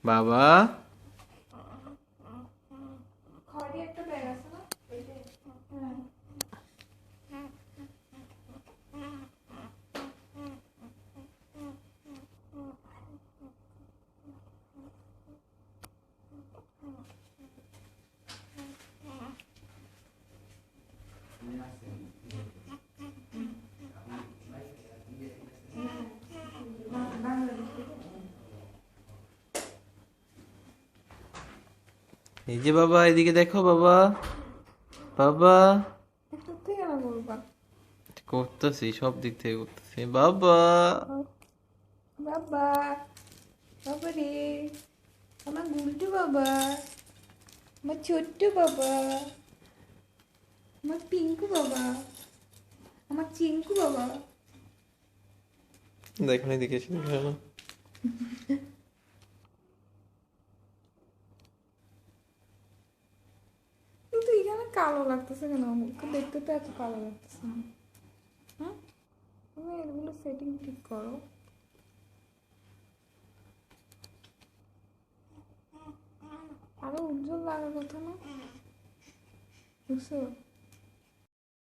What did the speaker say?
বাবা এই যে বাবা, এদিকে দেখো বাবা। বাবা করতেছি, সব দিক থেকে করতেছি। বাবা বাবা, বাবা রে, আমার গুলটু বাবা, আমার ছোট্ট বাবা, আমার পিঙ্কু বাবা, আমার চিঙ্কু বাবা। দেখেন এদিকে এসে দেখে না। কিন্তু এখানে কালো লাগতেছে কেন? আমাকে দেখতে তো এত কালো লাগতেছে না। হ্যাঁ, তুমি এগুলো সেটিং ঠিক করো। আরো উজ্জ্বল লাগার কথা না, বুঝছো?